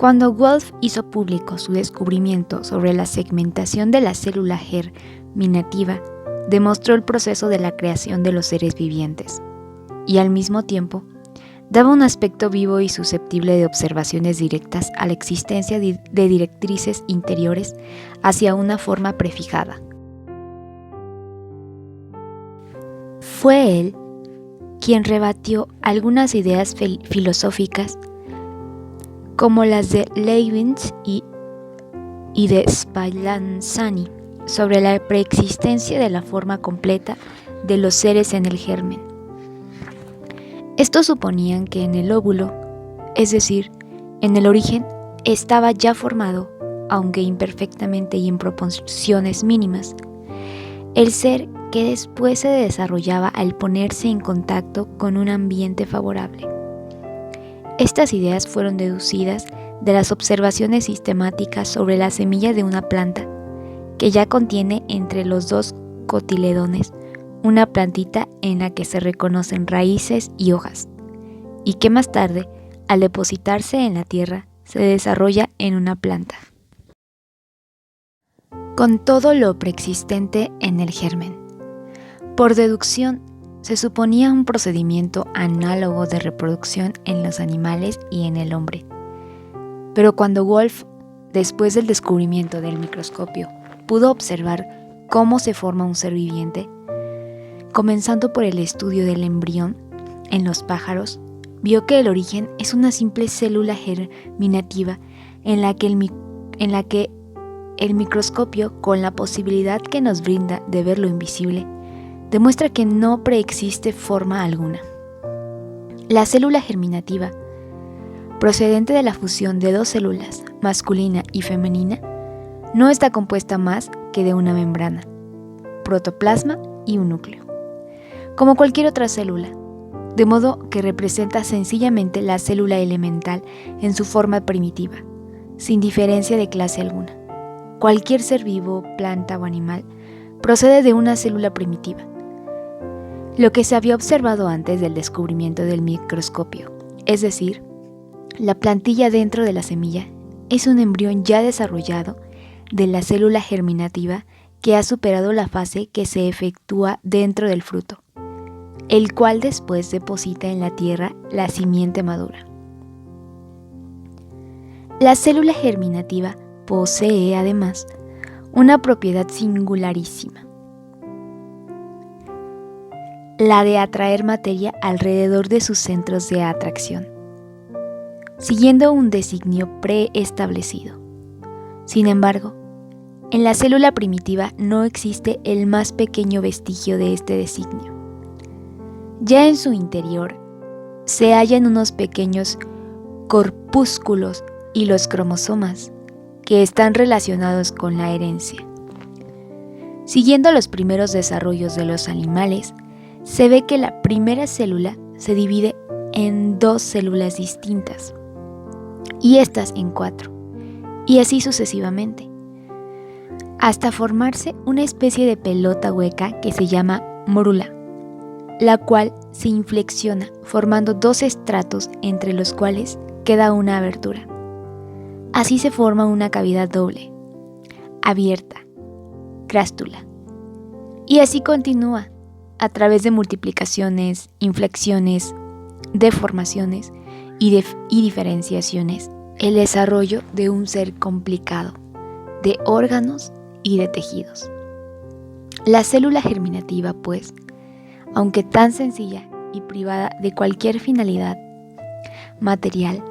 Cuando Wolf hizo público su descubrimiento sobre la segmentación de la célula germinativa, demostró el proceso de la creación de los seres vivientes y al mismo tiempo daba un aspecto vivo y susceptible de observaciones directas a la existencia de directrices interiores hacia una forma prefijada. Fue él quien rebatió algunas ideas filosóficas como las de Leibniz y de Spallanzani sobre la preexistencia de la forma completa de los seres en el germen. Estos suponían que en el óvulo, es decir, en el origen, estaba ya formado, aunque imperfectamente y en proporciones mínimas, el ser que después se desarrollaba al ponerse en contacto con un ambiente favorable. Estas ideas fueron deducidas de las observaciones sistemáticas sobre la semilla de una planta que ya contiene entre los dos cotiledones una plantita en la que se reconocen raíces y hojas, y que más tarde, al depositarse en la tierra, se desarrolla en una planta. Con todo lo preexistente en el germen. Por deducción, se suponía un procedimiento análogo de reproducción en los animales y en el hombre. Pero cuando Wolf, después del descubrimiento del microscopio, pudo observar cómo se forma un ser viviente, comenzando por el estudio del embrión en los pájaros, vio que el origen es una simple célula germinativa en la que el microscopio, con la posibilidad que nos brinda de ver lo invisible, demuestra que no preexiste forma alguna. La célula germinativa, procedente de la fusión de dos células, masculina y femenina, no está compuesta más que de una membrana, protoplasma y un núcleo, como cualquier otra célula, de modo que representa sencillamente la célula elemental en su forma primitiva, sin diferencia de clase alguna. Cualquier ser vivo, planta o animal, procede de una célula primitiva. Lo que se había observado antes del descubrimiento del microscopio, es decir, la plantilla dentro de la semilla, es un embrión ya desarrollado de la célula germinativa que ha superado la fase que se efectúa dentro del fruto, el cual después deposita en la tierra la simiente madura. La célula germinativa posee, además, una propiedad singularísima, la de atraer materia alrededor de sus centros de atracción, siguiendo un designio preestablecido. Sin embargo, en la célula primitiva no existe el más pequeño vestigio de este designio. Ya en su interior se hallan unos pequeños corpúsculos y los cromosomas, que están relacionados con la herencia. Siguiendo los primeros desarrollos de los animales, se ve que la primera célula se divide en dos células distintas, y estas en 4, y así sucesivamente, hasta formarse una especie de pelota hueca que se llama morula, la cual se inflexiona formando 2 estratos entre los cuales queda una abertura. Así se forma una cavidad doble, abierta, crástula, y así continúa a través de multiplicaciones, inflexiones, deformaciones y diferenciaciones, el desarrollo de un ser complicado, de órganos y de tejidos. La célula germinativa, pues, aunque tan sencilla y privada de cualquier finalidad material,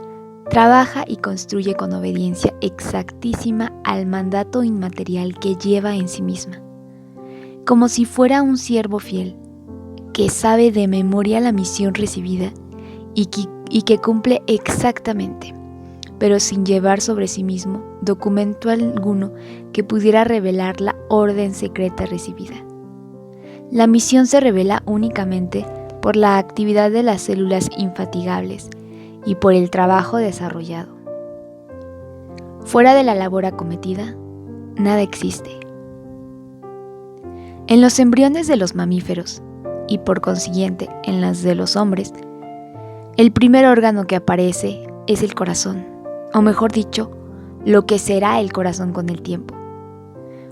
trabaja y construye con obediencia exactísima al mandato inmaterial que lleva en sí misma, como si fuera un siervo fiel, que sabe de memoria la misión recibida y que cumple exactamente, pero sin llevar sobre sí mismo documento alguno que pudiera revelar la orden secreta recibida. La misión se revela únicamente por la actividad de las células infatigables y por el trabajo desarrollado. Fuera de la labor acometida, nada existe. En los embriones de los mamíferos, y por consiguiente en las de los hombres, el primer órgano que aparece es el corazón, o mejor dicho, lo que será el corazón con el tiempo.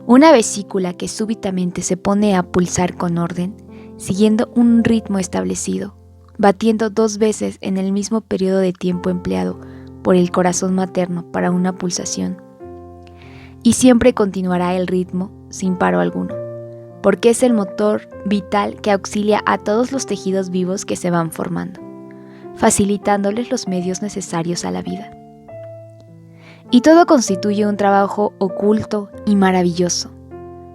Una vesícula que súbitamente se pone a pulsar con orden, siguiendo un ritmo establecido, batiendo 2 veces en el mismo periodo de tiempo empleado por el corazón materno para una pulsación. Y siempre continuará el ritmo sin paro alguno, porque es el motor vital que auxilia a todos los tejidos vivos que se van formando, facilitándoles los medios necesarios a la vida. Y todo constituye un trabajo oculto y maravilloso,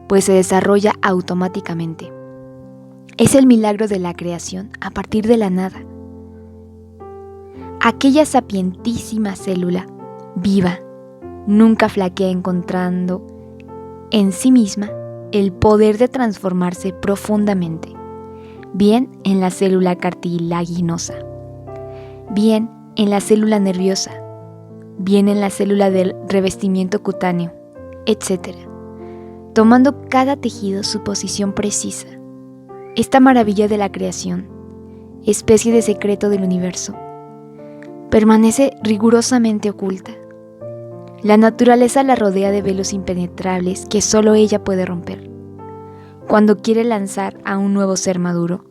pues se desarrolla automáticamente. Es el milagro de la creación a partir de la nada. Aquella sapientísima célula, viva, nunca flaquea encontrando en sí misma el poder de transformarse profundamente, bien en la célula cartilaginosa, bien en la célula nerviosa, bien en la célula del revestimiento cutáneo, etc., tomando cada tejido su posición precisa. Esta maravilla de la creación, especie de secreto del universo, permanece rigurosamente oculta. La naturaleza la rodea de velos impenetrables que solo ella puede romper, cuando quiere lanzar a un nuevo ser maduro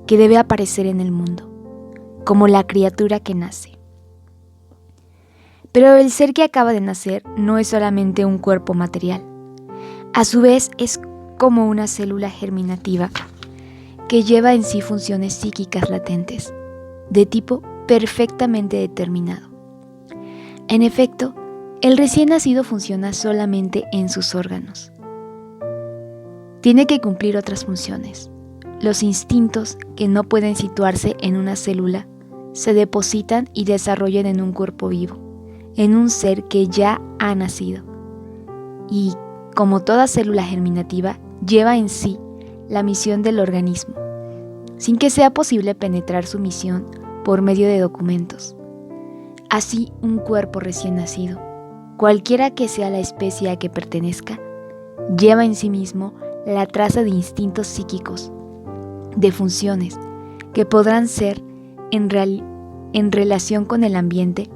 que debe aparecer en el mundo, como la criatura que nace. Pero el ser que acaba de nacer no es solamente un cuerpo material. A su vez es como una célula germinativa que lleva en sí funciones psíquicas latentes, de tipo perfectamente determinado. En efecto, el recién nacido funciona solamente en sus órganos. Tiene que cumplir otras funciones. Los instintos que no pueden situarse en una célula se depositan y desarrollan en un cuerpo vivo, en un ser que ya ha nacido. Y, como toda célula germinativa, lleva en sí la misión del organismo, sin que sea posible penetrar su misión por medio de documentos. Así, un cuerpo recién nacido, cualquiera que sea la especie a que pertenezca, lleva en sí mismo la traza de instintos psíquicos, de funciones que podrán ser en relación con el ambiente,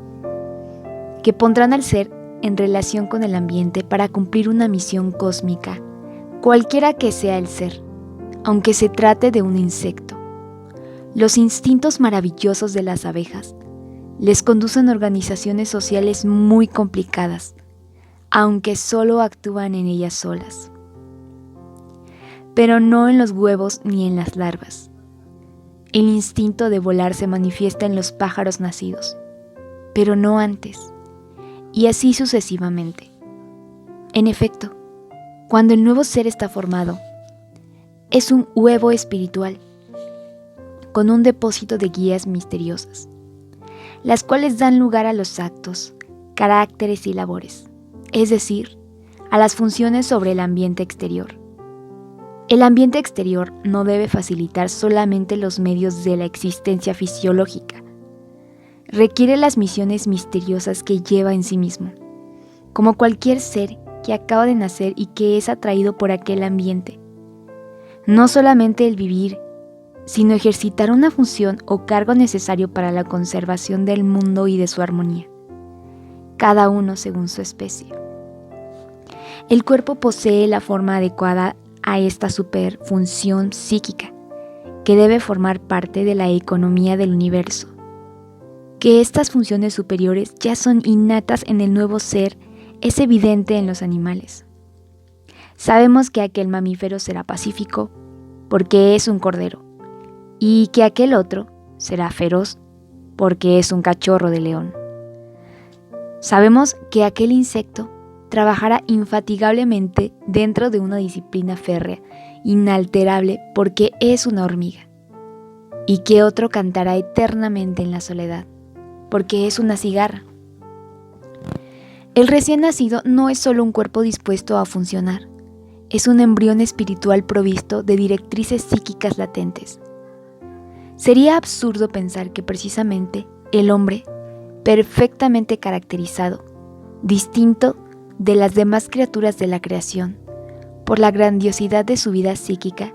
que pondrán al ser en relación con el ambiente para cumplir una misión cósmica, cualquiera que sea el ser, aunque se trate de un insecto. Los instintos maravillosos de las abejas les conducen a organizaciones sociales muy complicadas, aunque solo actúan en ellas solas. Pero no en los huevos ni en las larvas. El instinto de volar se manifiesta en los pájaros nacidos, pero no antes, y así sucesivamente. En efecto, cuando el nuevo ser está formado, es un huevo espiritual, con un depósito de guías misteriosas, las cuales dan lugar a los actos, caracteres y labores, es decir, a las funciones sobre el ambiente exterior. El ambiente exterior no debe facilitar solamente los medios de la existencia fisiológica, requiere las misiones misteriosas que lleva en sí mismo, como cualquier ser que acaba de nacer y que es atraído por aquel ambiente. No solamente el vivir, sino ejercitar una función o cargo necesario para la conservación del mundo y de su armonía, cada uno según su especie. El cuerpo posee la forma adecuada a esta superfunción psíquica, que debe formar parte de la economía del universo. Que estas funciones superiores ya son innatas en el nuevo ser es evidente en los animales. Sabemos que aquel mamífero será pacífico porque es un cordero, y que aquel otro será feroz porque es un cachorro de león. Sabemos que aquel insecto trabajará infatigablemente dentro de una disciplina férrea, inalterable porque es una hormiga, y que otro cantará eternamente en la soledad porque es una cigarra. El recién nacido no es solo un cuerpo dispuesto a funcionar, es un embrión espiritual provisto de directrices psíquicas latentes. Sería absurdo pensar que precisamente el hombre, perfectamente caracterizado, distinto de las demás criaturas de la creación, por la grandiosidad de su vida psíquica,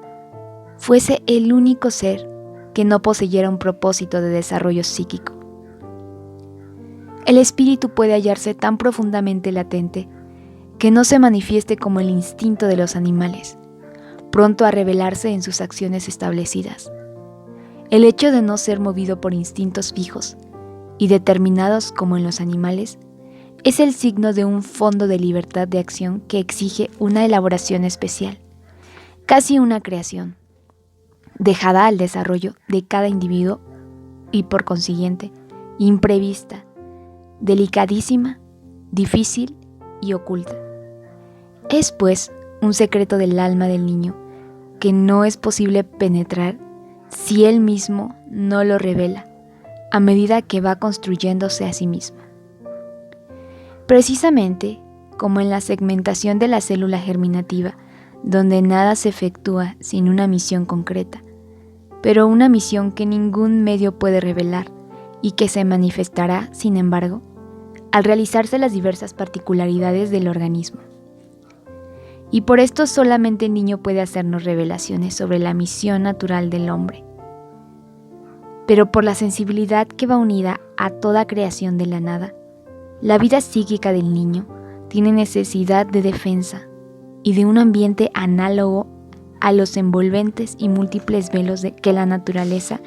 fuese el único ser que no poseyera un propósito de desarrollo psíquico. el espíritu puede hallarse tan profundamente latente que no se manifieste como el instinto de los animales, pronto a revelarse en sus acciones establecidas. El hecho de no ser movido por instintos fijos y determinados como en los animales es el signo de un fondo de libertad de acción que exige una elaboración especial, casi una creación, dejada al desarrollo de cada individuo y por consiguiente imprevista, delicadísima, difícil y oculta. Es pues un secreto del alma del niño que no es posible penetrar si él mismo no lo revela a medida que va construyéndose a sí mismo. Precisamente como en la segmentación de la célula germinativa, donde nada se efectúa sin una misión concreta, pero una misión que ningún medio puede revelar y que se manifestará, sin embargo, al realizarse las diversas particularidades del organismo. Y por esto solamente el niño puede hacernos revelaciones sobre la misión natural del hombre. Pero por la sensibilidad que va unida a toda creación de la nada, la vida psíquica del niño tiene necesidad de defensa y de un ambiente análogo a los envolventes y múltiples velos que la naturaleza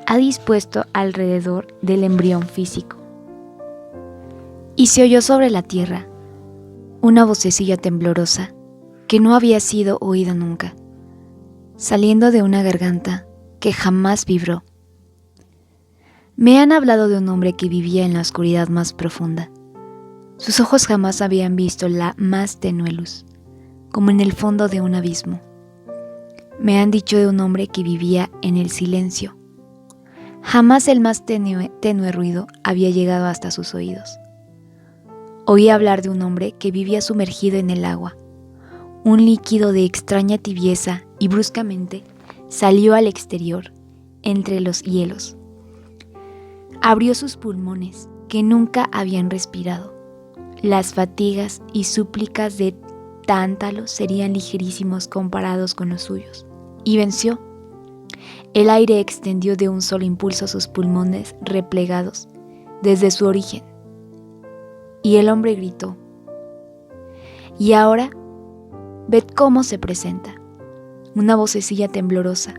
ha dispuesto alrededor del embrión físico. Y se oyó sobre la tierra una vocecilla temblorosa que no había sido oída nunca, saliendo de una garganta que jamás vibró. Me han hablado de un hombre que vivía en la oscuridad más profunda. Sus ojos jamás habían visto la más tenue luz, como en el fondo de un abismo. Me han dicho de un hombre que vivía en el silencio. Jamás el más tenue ruido había llegado hasta sus oídos. Oí hablar de un hombre que vivía sumergido en el agua, un líquido de extraña tibieza, y bruscamente salió al exterior, entre los hielos. Abrió sus pulmones, que nunca habían respirado. Las fatigas y súplicas de Tántalo serían ligerísimos comparados con los suyos, y venció. El aire extendió de un solo impulso sus pulmones replegados desde su origen, y el hombre gritó: y ahora, ved cómo se presenta, una vocecilla temblorosa,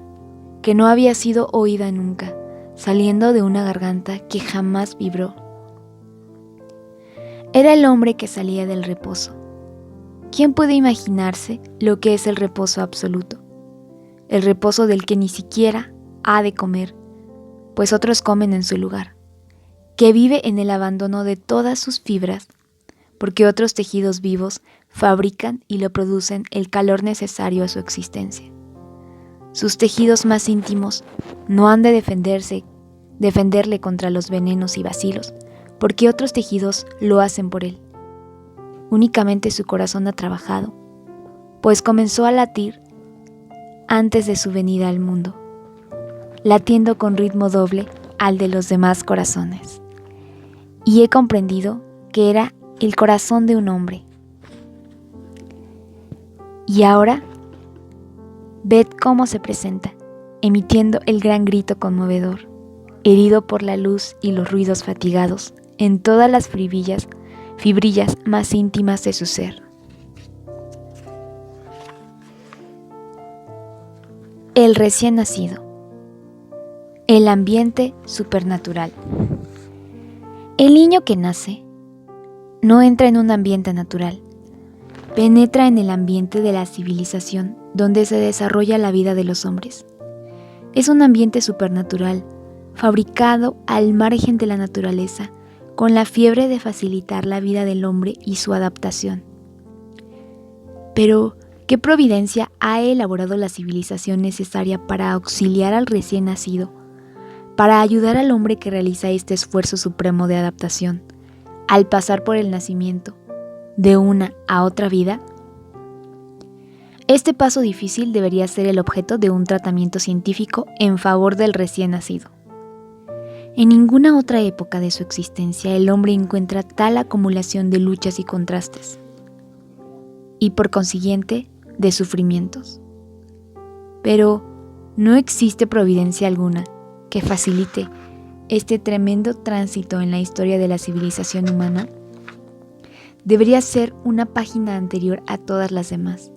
que no había sido oída nunca, saliendo de una garganta que jamás vibró. Era el hombre que salía del reposo. ¿Quién puede imaginarse lo que es el reposo absoluto? El reposo del que ni siquiera ha de comer, pues otros comen en su lugar, que vive en el abandono de todas sus fibras, porque otros tejidos vivos fabrican y le producen el calor necesario a su existencia. Sus tejidos más íntimos no han de defenderle contra los venenos y bacilos, porque otros tejidos lo hacen por él. Únicamente su corazón ha trabajado, pues comenzó a latir antes de su venida al mundo, latiendo con ritmo doble al de los demás corazones. Y he comprendido que era el corazón de un hombre. Y ahora, ved cómo se presenta, emitiendo el gran grito conmovedor, herido por la luz y los ruidos fatigados, en todas las fibrillas más íntimas de su ser. El recién nacido. El ambiente supernatural. El niño que nace no entra en un ambiente natural, penetra en el ambiente de la civilización donde se desarrolla la vida de los hombres. Es un ambiente supernatural, fabricado al margen de la naturaleza, con la fiebre de facilitar la vida del hombre y su adaptación. Pero, ¿qué providencia ha elaborado la civilización necesaria para auxiliar al recién nacido, para ayudar al hombre que realiza este esfuerzo supremo de adaptación, al pasar por el nacimiento, de una a otra vida? Este paso difícil debería ser el objeto de un tratamiento científico en favor del recién nacido. En ninguna otra época de su existencia el hombre encuentra tal acumulación de luchas y contrastes, y por consiguiente de sufrimientos. Pero no existe providencia alguna que facilite este tremendo tránsito en la historia de la civilización humana debería ser una página anterior a todas las demás,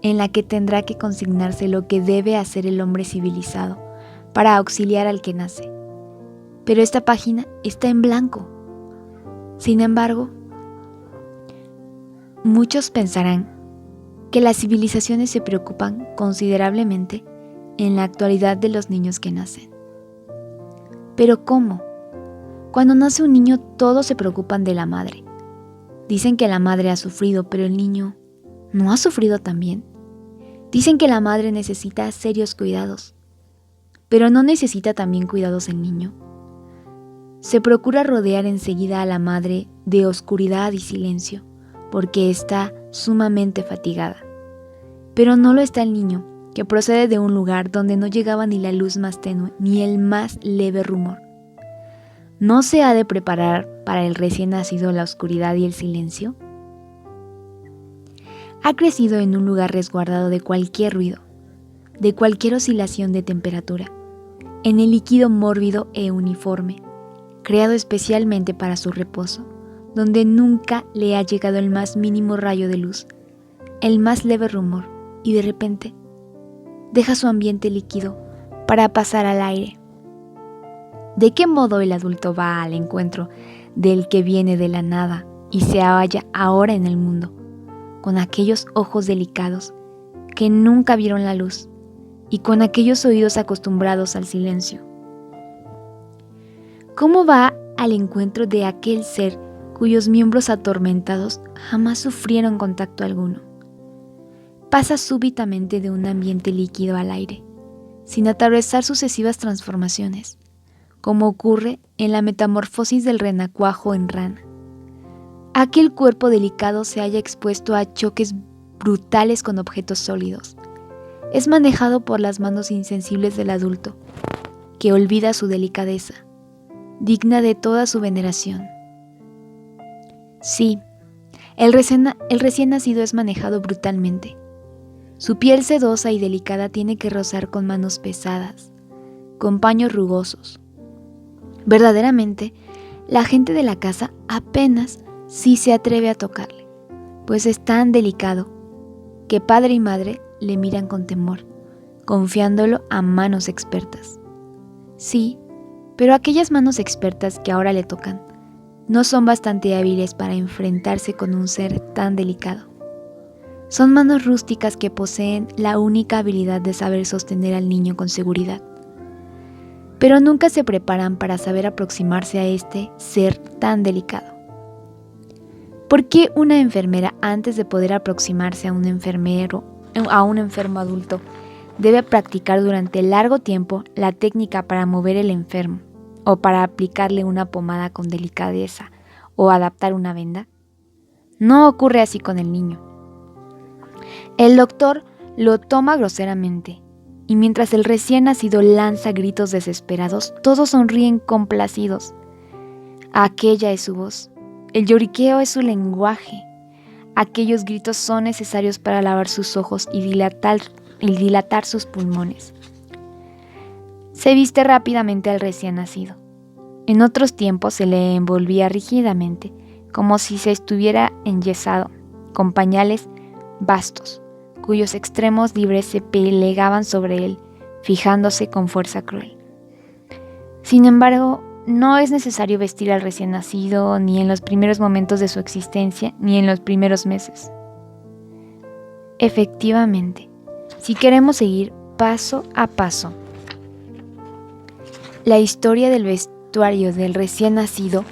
en la que tendrá que consignarse lo que debe hacer el hombre civilizado para auxiliar al que nace. Pero esta página está en blanco. Sin embargo, muchos pensarán que las civilizaciones se preocupan considerablemente en la actualidad de los niños que nacen. ¿Pero cómo? Cuando nace un niño, todos se preocupan de la madre. Dicen que la madre ha sufrido, pero el niño ¿no ha sufrido también? Dicen que la madre necesita serios cuidados, pero ¿no necesita también cuidados el niño? Se procura rodear enseguida a la madre de oscuridad y silencio, porque está sumamente fatigada. Pero no lo está el niño, que procede de un lugar donde no llegaba ni la luz más tenue ni el más leve rumor. ¿No se ha de preparar para el recién nacido la oscuridad y el silencio? Ha crecido en un lugar resguardado de cualquier ruido, de cualquier oscilación de temperatura, en el líquido mórbido e uniforme, creado especialmente para su reposo, donde nunca le ha llegado el más mínimo rayo de luz, el más leve rumor, y de repente deja su ambiente líquido para pasar al aire. ¿De qué modo el adulto va al encuentro del que viene de la nada y se halla ahora en el mundo, con aquellos ojos delicados que nunca vieron la luz y con aquellos oídos acostumbrados al silencio? ¿Cómo va al encuentro de aquel ser cuyos miembros atormentados jamás sufrieron contacto alguno? Pasa súbitamente de un ambiente líquido al aire, sin atravesar sucesivas transformaciones, como ocurre en la metamorfosis del renacuajo en rana. Aquel cuerpo delicado se halla expuesto a choques brutales con objetos sólidos. Es manejado por las manos insensibles del adulto, que olvida su delicadeza, digna de toda su veneración. Sí, el recién nacido es manejado brutalmente. Su piel sedosa y delicada tiene que rozar con manos pesadas, con paños rugosos. Verdaderamente, la gente de la casa apenas sí se atreve a tocarle, pues es tan delicado que padre y madre le miran con temor, confiándolo a manos expertas. Sí, pero aquellas manos expertas que ahora le tocan no son bastante hábiles para enfrentarse con un ser tan delicado. Son manos rústicas que poseen la única habilidad de saber sostener al niño con seguridad, pero nunca se preparan para saber aproximarse a este ser tan delicado. ¿Por qué una enfermera, antes de poder aproximarse a un enfermo adulto, debe practicar durante largo tiempo la técnica para mover el enfermo, o para aplicarle una pomada con delicadeza, o adaptar una venda? No ocurre así con el niño. El doctor lo toma groseramente, y mientras el recién nacido lanza gritos desesperados, todos sonríen complacidos. Aquella es su voz, el lloriqueo es su lenguaje. Aquellos gritos son necesarios para lavar sus ojos y dilatar sus pulmones. Se viste rápidamente al recién nacido. En otros tiempos se le envolvía rígidamente, como si se estuviera enyesado, con pañales bastos, cuyos extremos libres se plegaban sobre él, fijándose con fuerza cruel. Sin embargo, no es necesario vestir al recién nacido ni en los primeros momentos de su existencia, ni en los primeros meses. Efectivamente, si queremos seguir paso a paso la historia del vestuario del recién nacido,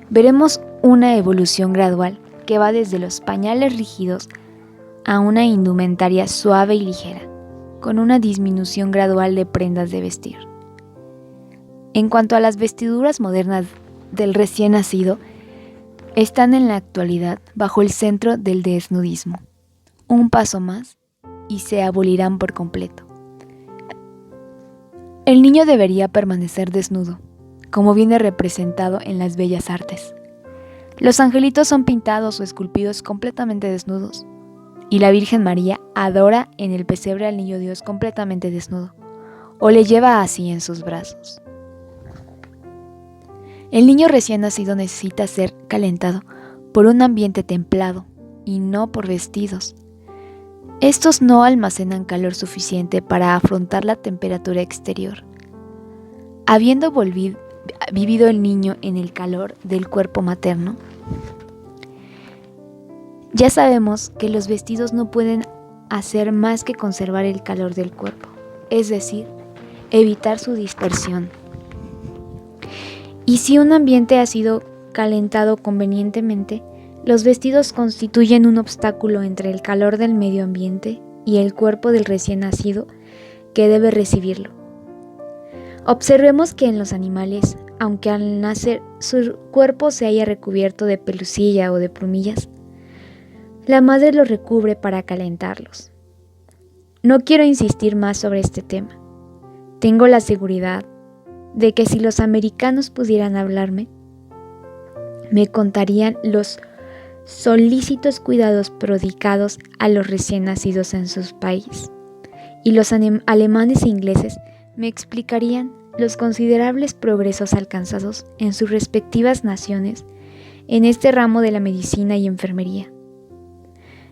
veremos una evolución gradual que va desde los pañales rígidos a una indumentaria suave y ligera, con una disminución gradual de prendas de vestir. En cuanto a las vestiduras modernas del recién nacido, están en la actualidad bajo el centro del desnudismo. Un paso más y se abolirán por completo. El niño debería permanecer desnudo, como viene representado en las bellas artes. Los angelitos son pintados o esculpidos completamente desnudos, y la Virgen María adora en el pesebre al niño Dios completamente desnudo, o le lleva así en sus brazos. El niño recién nacido necesita ser calentado por un ambiente templado y no por vestidos. Estos no almacenan calor suficiente para afrontar la temperatura exterior. Habiendo vivido el niño en el calor del cuerpo materno, ya sabemos que los vestidos no pueden hacer más que conservar el calor del cuerpo, es decir, evitar su dispersión. Y si un ambiente ha sido calentado convenientemente, los vestidos constituyen un obstáculo entre el calor del medio ambiente y el cuerpo del recién nacido que debe recibirlo. Observemos que en los animales, aunque al nacer su cuerpo se haya recubierto de pelusilla o de plumillas, la madre los recubre para calentarlos. No quiero insistir más sobre este tema. Tengo la seguridad de que si los americanos pudieran hablarme, me contarían los solícitos cuidados prodigados a los recién nacidos en sus países, y los alemanes e ingleses me explicarían los considerables progresos alcanzados en sus respectivas naciones en este ramo de la medicina y enfermería.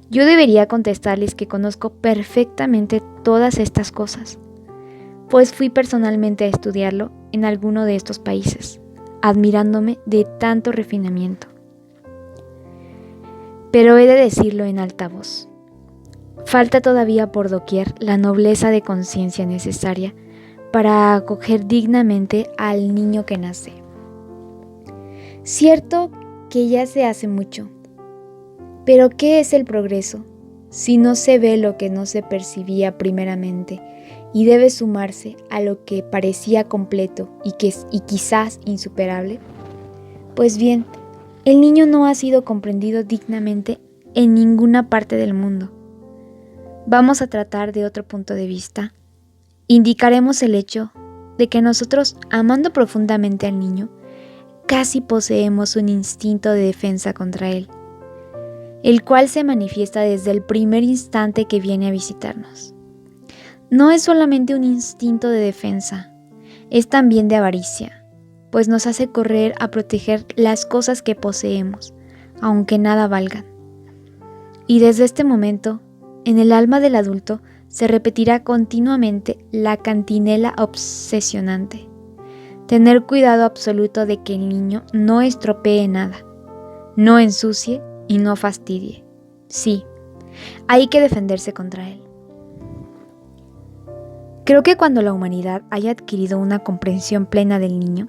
Yo debería contestarles que conozco perfectamente todas estas cosas, pues fui personalmente a estudiarlo en alguno de estos países, admirándome de tanto refinamiento. Pero he de decirlo en alta voz. Falta todavía por doquier la nobleza de conciencia necesaria para acoger dignamente al niño que nace. Cierto que ya se hace mucho, pero ¿qué es el progreso si no se ve lo que no se percibía primeramente y debe sumarse a lo que parecía completo y quizás insuperable? Pues bien, el niño no ha sido comprendido dignamente en ninguna parte del mundo. Vamos a tratar de otro punto de vista. Indicaremos el hecho de que nosotros, amando profundamente al niño, casi poseemos un instinto de defensa contra él, el cual se manifiesta desde el primer instante que viene a visitarnos. No es solamente un instinto de defensa, es también de avaricia, pues nos hace correr a proteger las cosas que poseemos, aunque nada valgan. Y desde este momento, en el alma del adulto se repetirá continuamente la cantinela obsesionante: tener cuidado absoluto de que el niño no estropee nada, no ensucie y no fastidie. Sí, hay que defenderse contra él. Creo que cuando la humanidad haya adquirido una comprensión plena del niño,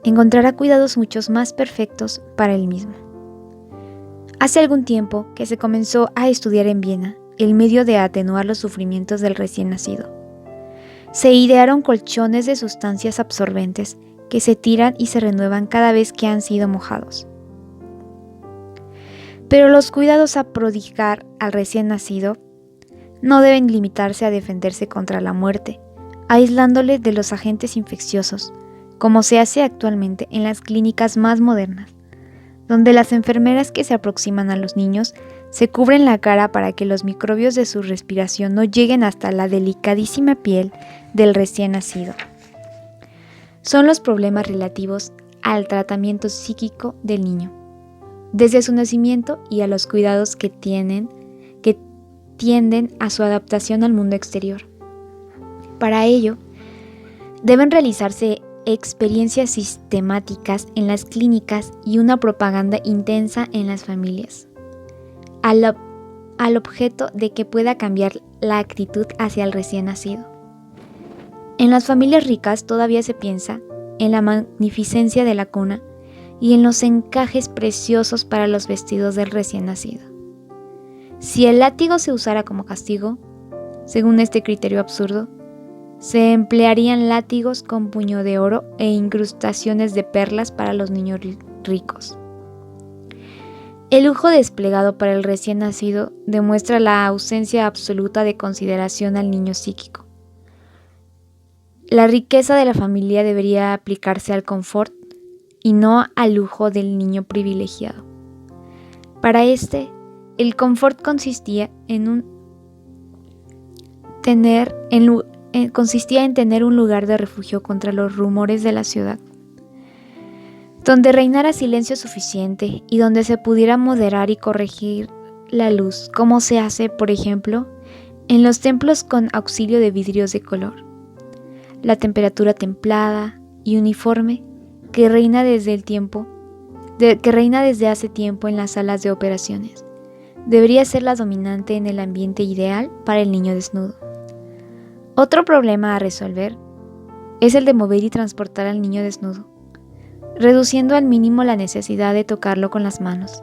encontrará cuidados muchos más perfectos para él mismo. Hace algún tiempo que se comenzó a estudiar en Viena el medio de atenuar los sufrimientos del recién nacido. Se idearon colchones de sustancias absorbentes que se tiran y se renuevan cada vez que han sido mojados. Pero los cuidados a prodigar al recién nacido no deben limitarse a defenderse contra la muerte, aislándole de los agentes infecciosos, como se hace actualmente en las clínicas más modernas, donde las enfermeras que se aproximan a los niños se cubren la cara para que los microbios de su respiración no lleguen hasta la delicadísima piel del recién nacido. Son los problemas relativos al tratamiento psíquico del niño, desde su nacimiento, y a los cuidados que tienden a su adaptación al mundo exterior. Para ello, deben realizarse experiencias sistemáticas en las clínicas y una propaganda intensa en las familias, al objeto de que pueda cambiar la actitud hacia el recién nacido. En las familias ricas todavía se piensa en la magnificencia de la cuna y en los encajes preciosos para los vestidos del recién nacido. Si el látigo se usara como castigo, según este criterio absurdo, se emplearían látigos con puño de oro e incrustaciones de perlas para los niños ricos. El lujo desplegado para el recién nacido demuestra la ausencia absoluta de consideración al niño psíquico. La riqueza de la familia debería aplicarse al confort y no al lujo del niño privilegiado. Para el confort consistía en tener un lugar de refugio contra los rumores de la ciudad. donde reinara silencio suficiente y donde se pudiera moderar y corregir la luz, como se hace, por ejemplo, en los templos con auxilio de vidrios de color. La temperatura templada y uniforme que reina desde hace tiempo en las salas de operaciones debería ser la dominante en el ambiente ideal para el niño desnudo. Otro problema a resolver es el de mover y transportar al niño desnudo, reduciendo al mínimo la necesidad de tocarlo con las manos.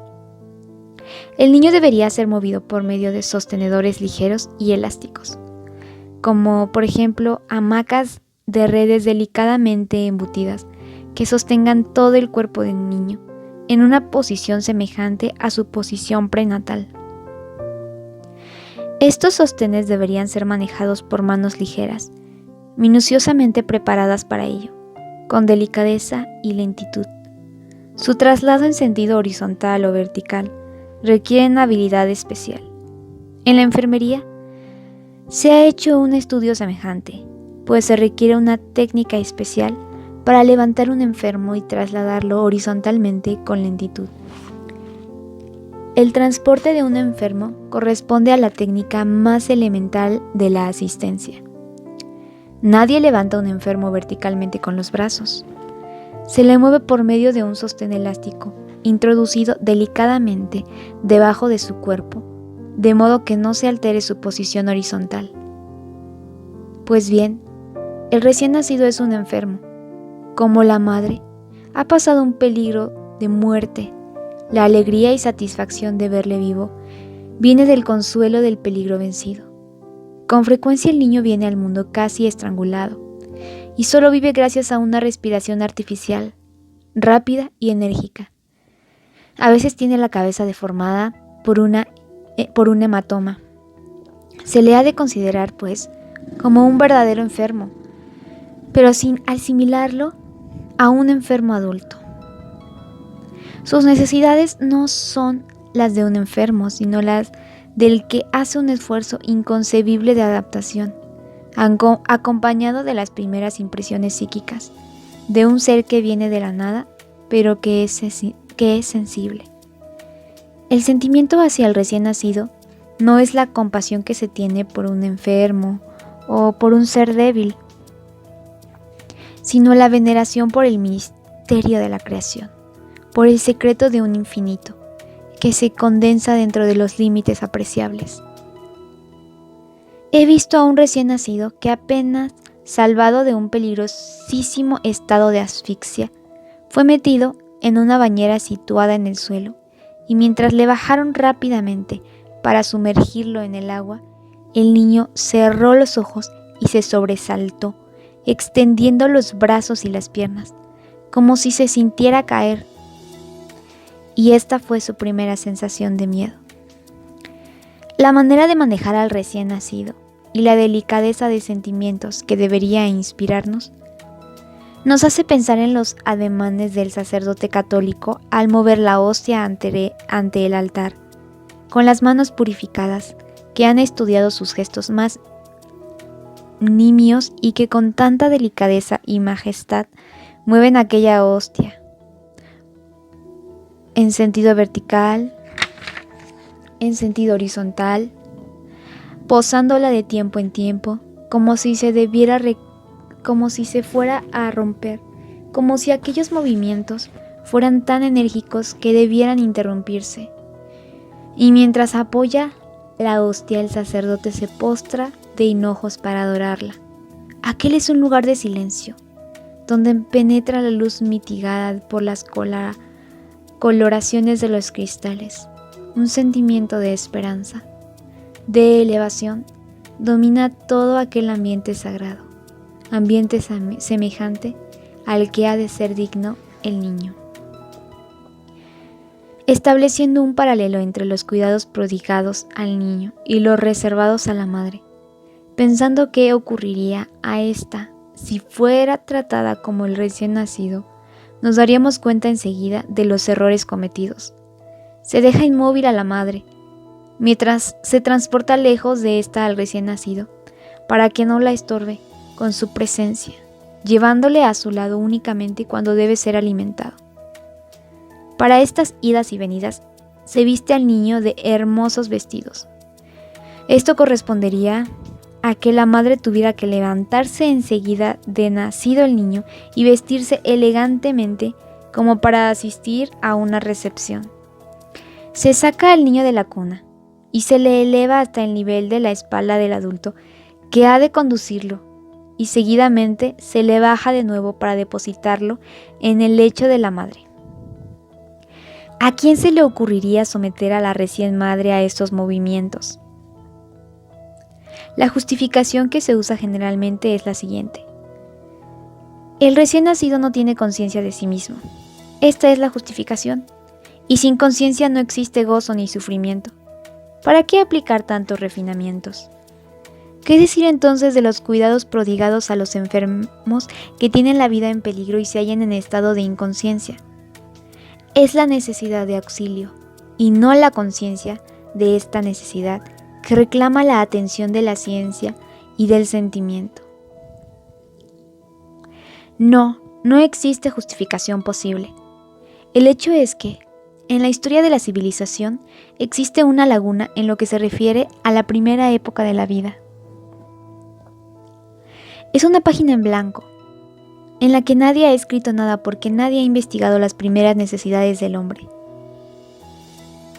El niño debería ser movido por medio de sostenedores ligeros y elásticos, como por ejemplo hamacas de redes delicadamente embutidas que sostengan todo el cuerpo del niño en una posición semejante a su posición prenatal. Estos sostenes deberían ser manejados por manos ligeras, minuciosamente preparadas para ello, con delicadeza y lentitud. Su traslado en sentido horizontal o vertical requiere una habilidad especial. En la enfermería se ha hecho un estudio semejante, pues se requiere una técnica especial para levantar un enfermo y trasladarlo horizontalmente con lentitud. El transporte de un enfermo corresponde a la técnica más elemental de la asistencia. Nadie levanta a un enfermo verticalmente con los brazos. Se le mueve por medio de un sostén elástico, introducido delicadamente debajo de su cuerpo, de modo que no se altere su posición horizontal. Pues bien, el recién nacido es un enfermo. Como la madre, ha pasado un peligro de muerte. La alegría y satisfacción de verle vivo viene del consuelo del peligro vencido. Con frecuencia el niño viene al mundo casi estrangulado y solo vive gracias a una respiración artificial, rápida y enérgica. A veces tiene la cabeza deformada por un hematoma. Se le ha de considerar, pues, como un verdadero enfermo, pero sin asimilarlo a un enfermo adulto. Sus necesidades no son las de un enfermo, sino las del que hace un esfuerzo inconcebible de adaptación, acompañado de las primeras impresiones psíquicas, de un ser que viene de la nada, pero que es sensible. El sentimiento hacia el recién nacido no es la compasión que se tiene por un enfermo o por un ser débil, sino la veneración por el misterio de la creación, por el secreto de un infinito que se condensa dentro de los límites apreciables. He visto a un recién nacido que apenas salvado de un peligrosísimo estado de asfixia, fue metido en una bañera situada en el suelo, y mientras le bajaron rápidamente para sumergirlo en el agua, el niño cerró los ojos y se sobresaltó, extendiendo los brazos y las piernas, como si se sintiera caer. Y esta fue su primera sensación de miedo. La manera de manejar al recién nacido y la delicadeza de sentimientos que debería inspirarnos nos hace pensar en los ademanes del sacerdote católico al mover la hostia ante el altar, con las manos purificadas, que han estudiado sus gestos más nimios y que con tanta delicadeza y majestad mueven aquella hostia en sentido vertical, en sentido horizontal, posándola de tiempo en tiempo, como si se fuera a romper, como si aquellos movimientos fueran tan enérgicos que debieran interrumpirse. Y mientras apoya la hostia, el sacerdote se postra de hinojos para adorarla. Aquel es un lugar de silencio, donde penetra la luz mitigada por las coloraciones de los cristales. Un sentimiento de esperanza, de elevación, domina todo aquel ambiente sagrado, ambiente semejante al que ha de ser digno el niño. Estableciendo un paralelo entre los cuidados prodigados al niño y los reservados a la madre, pensando qué ocurriría a esta si fuera tratada como el recién nacido, nos daríamos cuenta enseguida de los errores cometidos. Se deja inmóvil a la madre, mientras se transporta lejos de ésta al recién nacido, para que no la estorbe con su presencia, llevándole a su lado únicamente cuando debe ser alimentado. Para estas idas y venidas, se viste al niño de hermosos vestidos. Esto correspondería a que la madre tuviera que levantarse enseguida de nacido el niño y vestirse elegantemente como para asistir a una recepción. Se saca al niño de la cuna y se le eleva hasta el nivel de la espalda del adulto que ha de conducirlo, y seguidamente se le baja de nuevo para depositarlo en el lecho de la madre. ¿A quién se le ocurriría someter a la recién madre a estos movimientos? La justificación que se usa generalmente es la siguiente: el recién nacido no tiene conciencia de sí mismo. Esta es la justificación, y sin conciencia no existe gozo ni sufrimiento. ¿Para qué aplicar tantos refinamientos? ¿Qué decir entonces de los cuidados prodigados a los enfermos que tienen la vida en peligro y se hallan en estado de inconsciencia? Es la necesidad de auxilio, y no la conciencia de esta necesidad, que reclama la atención de la ciencia y del sentimiento. No existe justificación posible. El hecho es que, en la historia de la civilización, existe una laguna en lo que se refiere a la primera época de la vida. Es una página en blanco, en la que nadie ha escrito nada porque nadie ha investigado las primeras necesidades del hombre.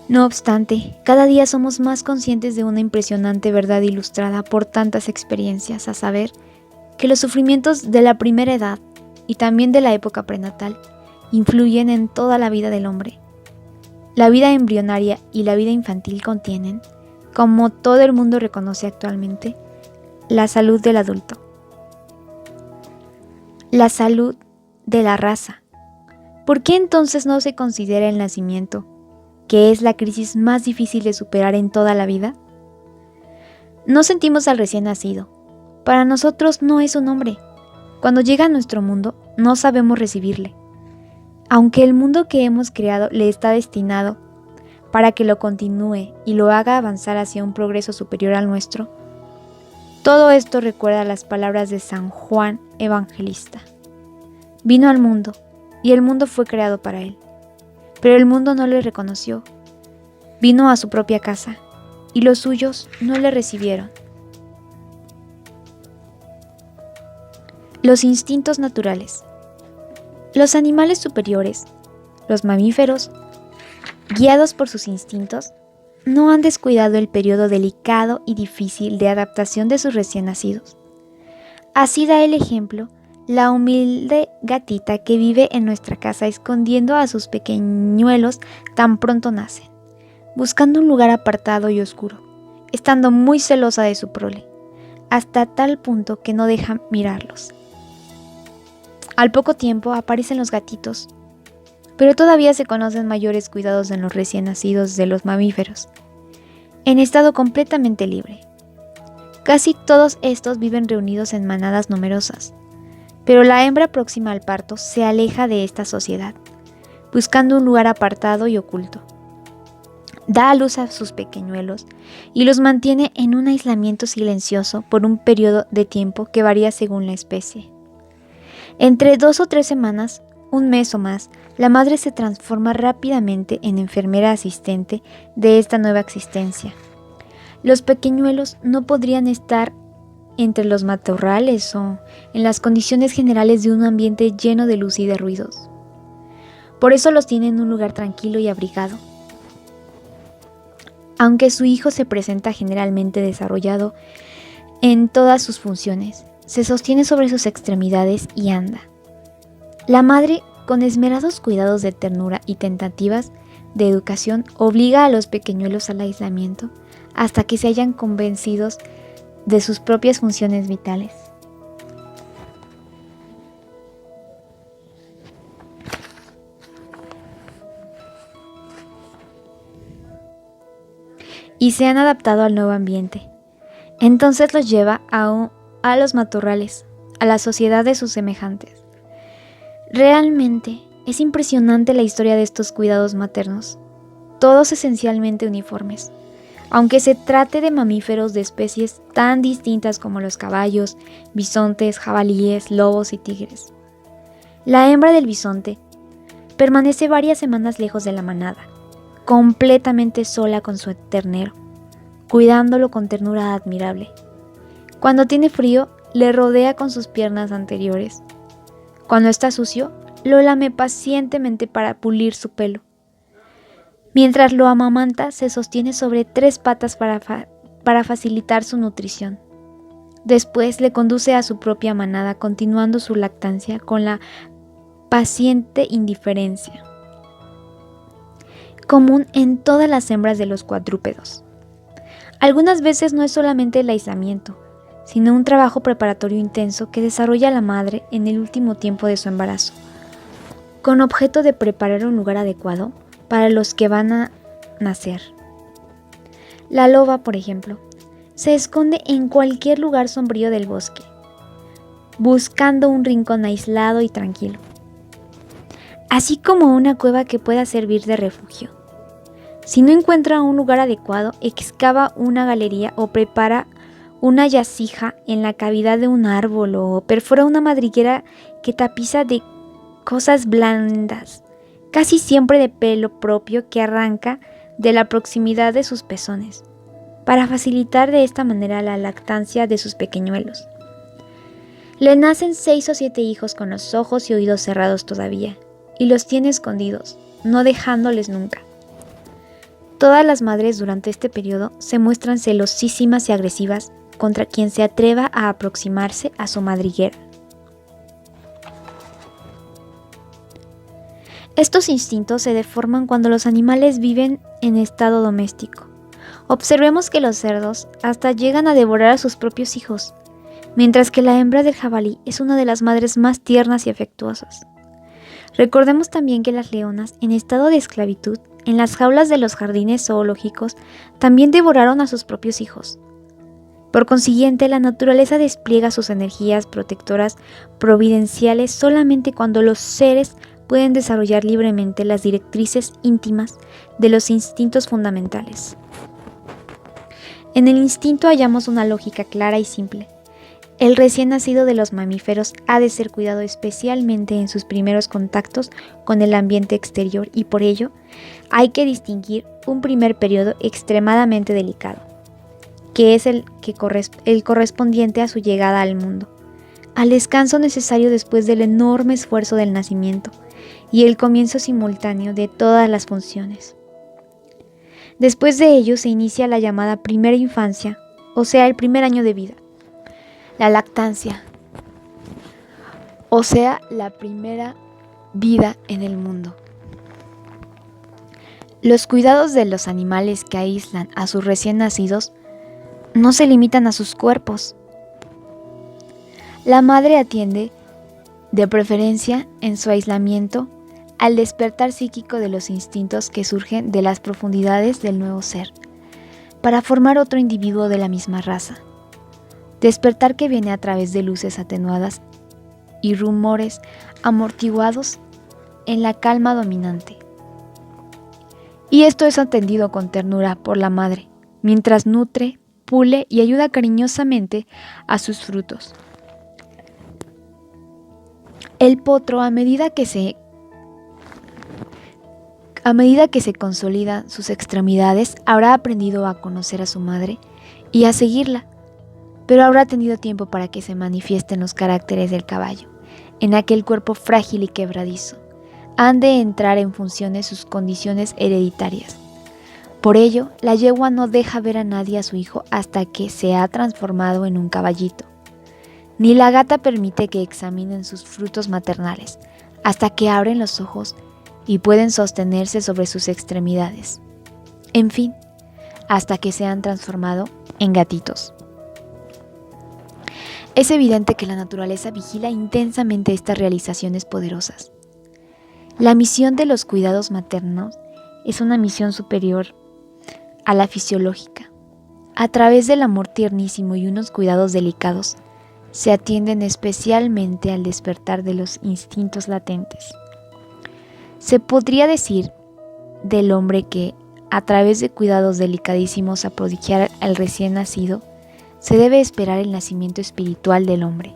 No obstante, cada día somos más conscientes de una impresionante verdad ilustrada por tantas experiencias, a saber, que los sufrimientos de la primera edad y también de la época prenatal influyen en toda la vida del hombre. La vida embrionaria y la vida infantil contienen, como todo el mundo reconoce actualmente, la salud del adulto. La salud de la raza. ¿Por qué entonces no se considera el nacimiento, que es la crisis más difícil de superar en toda la vida? No sentimos al recién nacido. Para nosotros no es un hombre. Cuando llega a nuestro mundo, no sabemos recibirle. Aunque el mundo que hemos creado le está destinado para que lo continúe y lo haga avanzar hacia un progreso superior al nuestro, todo esto recuerda las palabras de San Juan Evangelista. Vino al mundo, y el mundo fue creado para él. Pero el mundo no le reconoció. Vino a su propia casa, y los suyos no le recibieron. Los instintos naturales. Los animales superiores, los mamíferos, guiados por sus instintos, no han descuidado el periodo delicado y difícil de adaptación de sus recién nacidos. Así da el ejemplo la humilde gatita que vive en nuestra casa escondiendo a sus pequeñuelos tan pronto nacen, buscando un lugar apartado y oscuro, estando muy celosa de su prole, hasta tal punto que no deja mirarlos. Al poco tiempo aparecen los gatitos, pero todavía se conocen mayores cuidados en los recién nacidos de los mamíferos, en estado completamente libre. Casi todos estos viven reunidos en manadas numerosas, pero la hembra próxima al parto se aleja de esta sociedad, buscando un lugar apartado y oculto. Da a luz a sus pequeñuelos y los mantiene en un aislamiento silencioso por un periodo de tiempo que varía según la especie. Entre 2 o 3 semanas, un mes o más, la madre se transforma rápidamente en enfermera asistente de esta nueva existencia. Los pequeñuelos no podrían estar entre los matorrales o en las condiciones generales de un ambiente lleno de luz y de ruidos. Por eso los tiene en un lugar tranquilo y abrigado. Aunque su hijo se presenta generalmente desarrollado en todas sus funciones, se sostiene sobre sus extremidades y anda. La madre, con esmerados cuidados de ternura y tentativas de educación, obliga a los pequeñuelos al aislamiento hasta que se hayan convencidos de sus propias funciones vitales. Y se han adaptado al nuevo ambiente. Entonces los lleva a los matorrales, a la sociedad de sus semejantes. Realmente es impresionante la historia de estos cuidados maternos, todos esencialmente uniformes, aunque se trate de mamíferos de especies tan distintas como los caballos, bisontes, jabalíes, lobos y tigres. La hembra del bisonte permanece varias semanas lejos de la manada, completamente sola con su ternero, cuidándolo con ternura admirable. Cuando tiene frío, le rodea con sus piernas anteriores. Cuando está sucio, lo lame pacientemente para pulir su pelo. Mientras lo amamanta, se sostiene sobre 3 patas para facilitar su nutrición. Después le conduce a su propia manada, continuando su lactancia con la paciente indiferencia común en todas las hembras de los cuadrúpedos. Algunas veces no es solamente el aislamiento, sino un trabajo preparatorio intenso que desarrolla la madre en el último tiempo de su embarazo, con objeto de preparar un lugar adecuado para los que van a nacer. La loba, por ejemplo, se esconde en cualquier lugar sombrío del bosque, buscando un rincón aislado y tranquilo, así como una cueva que pueda servir de refugio. Si no encuentra un lugar adecuado, excava una galería o prepara una yacija en la cavidad de un árbol o perfora una madriguera que tapiza de cosas blandas, casi siempre de pelo propio que arranca de la proximidad de sus pezones, para facilitar de esta manera la lactancia de sus pequeñuelos. Le nacen 6 o 7 hijos con los ojos y oídos cerrados todavía, y los tiene escondidos, no dejándoles nunca. Todas las madres durante este periodo se muestran celosísimas y agresivas contra quien se atreva a aproximarse a su madriguera. Estos instintos se deforman cuando los animales viven en estado doméstico. Observemos que los cerdos hasta llegan a devorar a sus propios hijos, mientras que la hembra del jabalí es una de las madres más tiernas y afectuosas. Recordemos también que las leonas, en estado de esclavitud, en las jaulas de los jardines zoológicos, también devoraron a sus propios hijos. Por consiguiente, la naturaleza despliega sus energías protectoras providenciales solamente cuando los seres pueden desarrollar libremente las directrices íntimas de los instintos fundamentales. En el instinto hallamos una lógica clara y simple. El recién nacido de los mamíferos ha de ser cuidado especialmente en sus primeros contactos con el ambiente exterior y por ello hay que distinguir un primer periodo extremadamente delicado, que es el correspondiente a su llegada al mundo, al descanso necesario después del enorme esfuerzo del nacimiento y el comienzo simultáneo de todas las funciones. Después de ello se inicia la llamada primera infancia, o sea, el primer año de vida. La lactancia, o sea, la primera vida en el mundo. Los cuidados de los animales que aíslan a sus recién nacidos no se limitan a sus cuerpos. La madre atiende, de preferencia en su aislamiento, al despertar psíquico de los instintos que surgen de las profundidades del nuevo ser, para formar otro individuo de la misma raza. Despertar que viene a través de luces atenuadas y rumores amortiguados en la calma dominante. Y esto es atendido con ternura por la madre, mientras nutre, pule y ayuda cariñosamente a sus frutos. El potro, a medida que se consolidan sus extremidades, habrá aprendido a conocer a su madre y a seguirla, pero habrá tenido tiempo para que se manifiesten los caracteres del caballo. En aquel cuerpo frágil y quebradizo han de entrar en funciones sus condiciones hereditarias. Por ello, la yegua no deja ver a nadie a su hijo hasta que se ha transformado en un caballito. Ni la gata permite que examinen sus frutos maternales hasta que abren los ojos y pueden sostenerse sobre sus extremidades. En fin, hasta que se han transformado en gatitos. Es evidente que la naturaleza vigila intensamente estas realizaciones poderosas. La misión de los cuidados maternos es una misión superior a la fisiológica. A través del amor tiernísimo y unos cuidados delicados, se atienden especialmente al despertar de los instintos latentes. Se podría decir del hombre que, a través de cuidados delicadísimos a prodigiar al recién nacido, se debe esperar el nacimiento espiritual del hombre.